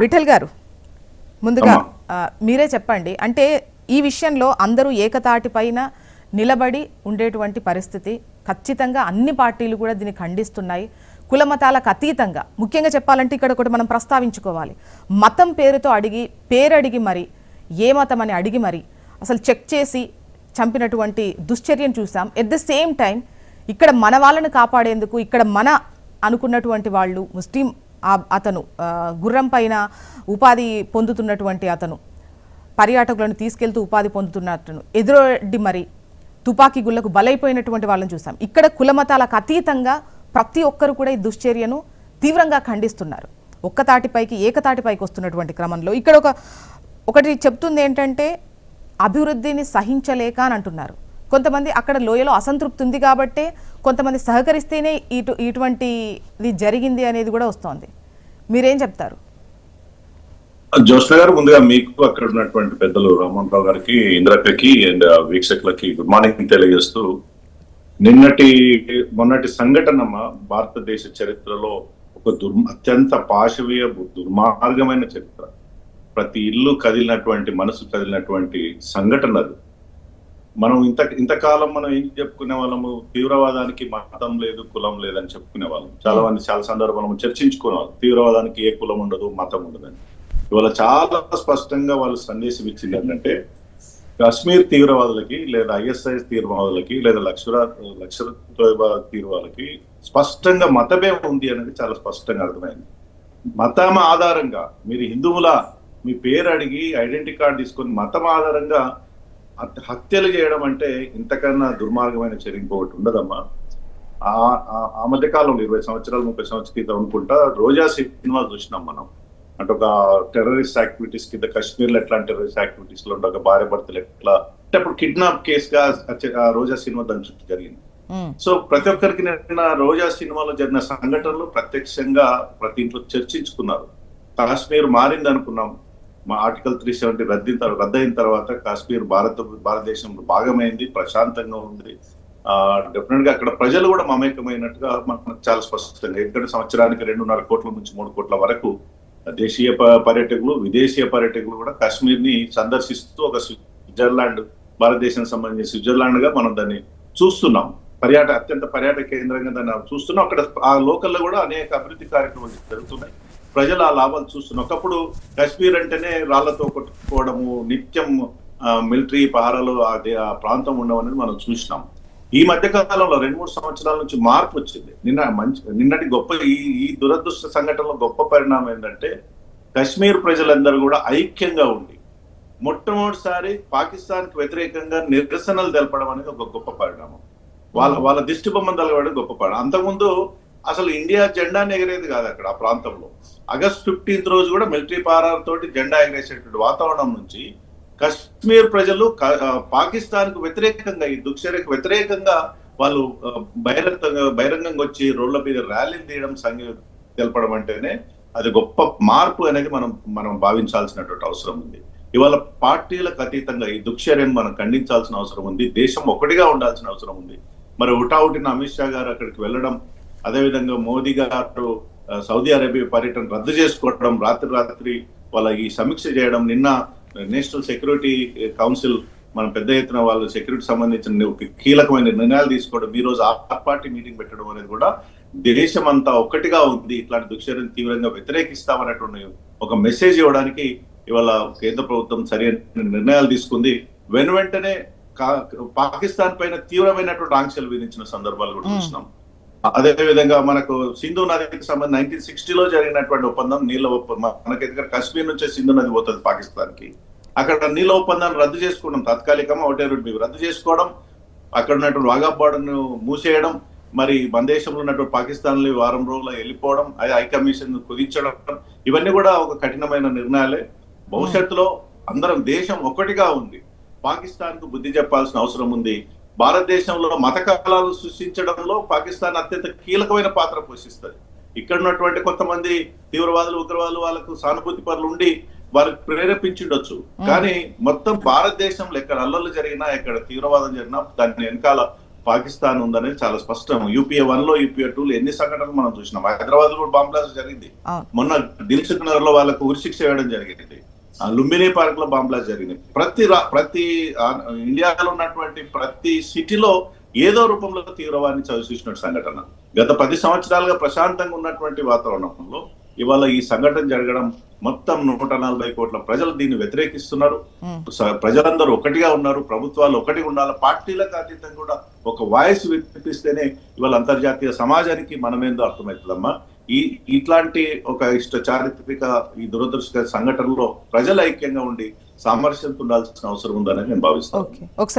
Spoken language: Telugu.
విఠల్ గారు ముందుగా మీరే చెప్పండి, అంటే ఈ విషయంలో అందరూ ఏకతాటి పైన నిలబడి ఉండేటువంటి పరిస్థితి ఖచ్చితంగా అన్ని పార్టీలు కూడా దీన్ని ఖండిస్తున్నాయి. కులమతాలకు అతీతంగా ముఖ్యంగా చెప్పాలంటే ఇక్కడ ఒకటి మనం ప్రస్తావించుకోవాలి. మతం పేరుతో పేరడిగి మరి ఏ మతం అని అడిగి మరి అసలు చెక్ చేసి చంపినటువంటి దుశ్చర్యను చూసాం. ఎట్ ద సేమ్ టైం ఇక్కడ మన వాళ్ళని కాపాడేందుకు ఇక్కడ మన అనుకున్నటువంటి వాళ్ళు ముస్లిం అతను గుర్రం పైన ఉపాధి పొందుతున్నటువంటి అతను పర్యాటకులను తీసుకెళ్తూ ఉపాధి పొందుతున్న అతను ఎదురొడ్డి మరి తుపాకీ గుళ్లకు బలైపోయినటువంటి వాళ్ళని చూసాం. ఇక్కడ కులమతాలకు అతీతంగా ప్రతి ఒక్కరు కూడా ఈ దుశ్చర్యను తీవ్రంగా ఖండిస్తున్నారు. ఒక్కతాటిపైకి ఏకతాటిపైకి వస్తున్నటువంటి క్రమంలో ఇక్కడ ఒకటి చెప్తుంది ఏంటంటే అభివృద్ధిని సహించలేక అని అంటున్నారు. కొంతమంది అక్కడ లోయలో అసంతృప్తి ఉంది కాబట్టే కొంతమంది సహకరిస్తేనే ఇటువంటిది జరిగింది అనేది కూడా వస్తోంది. మీరేం చెప్తారు? జోష్న గారు, ముందుగా మీకు అక్కడ ఉన్నటువంటి పెద్దలు రామ్మోహన్ రావు గారికి, ఇంద్రక్కకి అండ్ వీక్షకులకి గుడ్ మార్నింగ్ తెలియజేస్తూ, మొన్నటి సంఘటన భారతదేశ చరిత్రలో ఒక అత్యంత పాశవీయ దుర్మార్గమైన చరిత్ర. ప్రతి ఇల్లు కదిలినటువంటి, మనసు కదిలినటువంటి సంఘటన అది. మనం ఇంతకాలం మనం ఏం చెప్పుకునే వాళ్ళము, తీవ్రవాదానికి మతం లేదు, కులం లేదని చెప్పుకునే వాళ్ళం. చాలా మంది చాలా సందర్భాలు చర్చించుకునే వాళ్ళు, తీవ్రవాదానికి ఏ కులం ఉండదు, మతం ఉండదని. ఇవాళ చాలా స్పష్టంగా వాళ్ళు సందేశం ఇచ్చింది ఏంటంటే, కాశ్మీర్ తీవ్రవాదులకి లేదా ISIS తీవ్రవాదులకి లేదా లష్కర్ తీవ్రవాదులకి స్పష్టంగా మతమే ఉంది అనేది చాలా స్పష్టంగా అర్థమైంది. మతం ఆధారంగా మీరు హిందువుల మీ పేరు అడిగి ఐడెంటిటీ కార్డు తీసుకొని మతం ఆధారంగా హత్యలు చేయడం అంటే ఇంతకన్నా దుర్మార్గమైన చర్య ఇంకొకటి ఉండదమ్మా. ఆ మధ్యకాలంలో 20 సంవత్సరాలు 30 సంవత్సరాల క్రితం అనుకుంటా రోజా సినిమా చూసినాం మనం. అంటే ఒక టెర్రరిస్ట్ యాక్టివిటీస్ కింద కాశ్మీర్ లో ఎట్లాంటి టెర్రరిస్ట్ యాక్టివిటీస్ లో ఒక భార్య భర్తలు ఎట్లా అంటే అప్పుడు కిడ్నాప్ కేసుగా రోజా సినిమా దాని చుట్టూ జరిగింది. సో ప్రతి ఒక్కరికి నిన్న రోజా సినిమాలో జరిగిన సంఘటనలు ప్రత్యక్షంగా ప్రతి ఇంట్లో చర్చించుకున్నారు. కాశ్మీర్ మారింది అనుకున్నాం. మా ఆర్టికల్ 370 రద్దయిన తర్వాత కాశ్మీర్ భారతదేశంలో భాగమైంది, ప్రశాంతంగా ఉంది. డెఫినెట్ గా అక్కడ ప్రజలు కూడా మమేకమైనట్టుగా మనకు చాలా స్పష్టంగా. ఎందుకంటే సంవత్సరానికి 2.5 కోట్ల నుంచి 3 కోట్ల వరకు దేశీయ పర్యాటకులు, విదేశీయ పర్యాటకులు కూడా కాశ్మీర్ ని సందర్శిస్తూ ఒక స్విట్జర్లాండ్, భారతదేశానికి సంబంధించిన స్విట్జర్లాండ్ గా మనం దాన్ని చూస్తున్నాం. అత్యంత పర్యాటక కేంద్రంగా దాన్ని చూస్తున్నాం. అక్కడ ఆ లోకల్లో కూడా అనేక అభివృద్ధి కార్యక్రమాలు జరుగుతున్నాయి. ప్రజలు ఆ లాభాలు చూస్తున్నాం. ఒకప్పుడు కాశ్మీర్ అంటేనే రాళ్లతో కొట్టుకోవడము, నిత్యం మిలిటరీ పహారాలు ఆ ప్రాంతం ఉండవనేది మనం చూసినాం. ఈ మధ్య కాలంలో 2-3 సంవత్సరాల నుంచి మార్పు వచ్చింది. నిన్నటి గొప్ప ఈ దురదృష్ట సంఘటనలో గొప్ప పరిణామం ఏంటంటే, కశ్మీర్ ప్రజలందరూ కూడా ఐక్యంగా ఉండి మొట్టమొదటిసారి పాకిస్తాన్ కి వ్యతిరేకంగా నిరసనలు తెలపడం అనేది ఒక గొప్ప పరిణామం. వాళ్ళ దిష్టి బొమ్మను తెలపడం గొప్ప పరిణామం. అంతకుముందు అసలు ఇండియా జెండాని ఎగరేది కాదు అక్కడ ఆ ప్రాంతంలో. ఆగస్ట్ 15th రోజు కూడా మిలిటరీ పహారాలతోటి జెండా ఎగరేసేటువంటి వాతావరణం నుంచి కశ్మీర్ ప్రజలు పాకిస్తాన్ కు వ్యతిరేకంగా, ఈ దుశ్చర్యకు వ్యతిరేకంగా వాళ్ళు బహిరంగంగా వచ్చి రోడ్ల మీద ర్యాలీలు తీయడం, తెలపడం అంటేనే అది గొప్ప మార్పు అనేది మనం భావించాల్సినటువంటి అవసరం ఉంది. ఇవాళ పార్టీలకు అతీతంగా ఈ దుశ్చర్యను మనం ఖండించాల్సిన అవసరం ఉంది. దేశం ఒకటిగా ఉండాల్సిన అవసరం ఉంది. మరి హుటాహుటిన అమిత్ షా గారు అక్కడికి వెళ్ళడం, అదేవిధంగా మోదీ గారు సౌదీ అరేబియా పర్యటన రద్దు చేసుకోవడం, రాత్రి వాళ్ళ ఈ సమీక్ష చేయడం, నిన్న నేషనల్ సెక్యూరిటీ కౌన్సిల్ మనం పెద్ద ఎత్తున వాళ్ళు సెక్యూరిటీ సంబంధించిన కీలకమైన నిర్ణయాలు తీసుకోవడం, ఈ రోజు ఆ పార్టీ మీటింగ్ పెట్టడం అనేది కూడా దేశం అంతా ఒక్కటిగా ఉంది, ఇట్లాంటి దుశ్చర్యను తీవ్రంగా వ్యతిరేకిస్తామనేటువంటి ఒక మెసేజ్ ఇవ్వడానికి ఇవాళ కేంద్ర ప్రభుత్వం సరైన నిర్ణయాలు తీసుకుంది. వెంటనే పాకిస్తాన్ పైన తీవ్రమైనటువంటి ఆంక్షలు విధించిన సందర్భాలు కూడా చూసినాం. అదే విధంగా మనకు సింధు నదికి సంబంధించి 1960లో జరిగినటువంటి ఒప్పందం, నీళ్ళ ఒప్పందం, మనకి కాశ్మీర్ నుంచే సింధు నది పోతుంది పాకిస్తాన్ కి. అక్కడ నీళ్ళ ఒప్పందాన్ని రద్దు చేసుకోవడం, తాత్కాలికంగా ఒకటే రూట్ రద్దు చేసుకోవడం, అక్కడ ఉన్నటువంటి వాఘా బార్డర్ ను మూసేయడం, మరి మన దేశంలో ఉన్నటువంటి పాకిస్తాన్ లో వారం రోజులు వెళ్ళిపోవడం, అది హైకమిషన్ కుదించడం, ఇవన్నీ కూడా ఒక కఠినమైన నిర్ణయాలే. భవిష్యత్తులో అందరం దేశం ఒకటిగా ఉంది. పాకిస్తాన్ కు బుద్ధి చెప్పాల్సిన అవసరం ఉంది. భారతదేశంలో మత కళాలు సృష్టించడంలో పాకిస్తాన్ అత్యంత కీలకమైన పాత్ర పోషిస్తుంది. ఇక్కడ ఉన్నటువంటి కొంతమంది తీవ్రవాదులు, ఉగ్రవాదులు వాళ్ళకు సానుభూతి పరులు ఉండి వాళ్ళకి ప్రేరేపించుండొచ్చు. కానీ మొత్తం భారతదేశంలో ఎక్కడ అల్లర్లు జరిగినా, ఎక్కడ తీవ్రవాదం జరిగినా దాని వెనకాల పాకిస్తాన్ ఉందనేది చాలా స్పష్టం. యూపీఏ 1 లో యూపీఏ 2 లో ఎన్ని సంఘటనలు మనం చూసినాం. హైదరాబాద్ కూడా బాంబ్ బ్లాస్ట్ జరిగింది. అవును. మొన్న దిల్సుఖ్ నగర్ లో వాళ్ళకు ఉరిశిక్ష వేయడం జరిగింది. లుంబినీ పార్క్ లో బాంబ్ బ్లాస్ట్ జరిగింది. ప్రతి ఇండియాలో ఉన్నటువంటి ప్రతి సిటీలో ఏదో రూపంలో తీవ్రవాదిని చవిచూసినట్టు సంఘటన. గత 10 సంవత్సరాలుగా ప్రశాంతంగా ఉన్నటువంటి వాతావరణంలో ఇవాళ ఈ సంఘటన జరగడం, మొత్తం 140 కోట్ల ప్రజలు దీన్ని వ్యతిరేకిస్తున్నారు. ప్రజలందరూ ఒకటిగా ఉన్నారు. ప్రభుత్వాలు ఒకటి ఉండాలి. పార్టీలకు అతీతంగా కూడా ఒక వాయిస్ వినిపిస్తేనే ఇవాళ అంతర్జాతీయ సమాజానికి మనమేందో అర్థమవుతుందమ్మా. ఇట్లాంటి ఒక చారిత్రక ఈ దురదృష్టకర సంఘటనలో ప్రజలు ఐక్యంగా ఉండి సామరస్యంతో ఉండాల్సిన అవసరం ఉందని నేను భావిస్తాను. ఒకసారి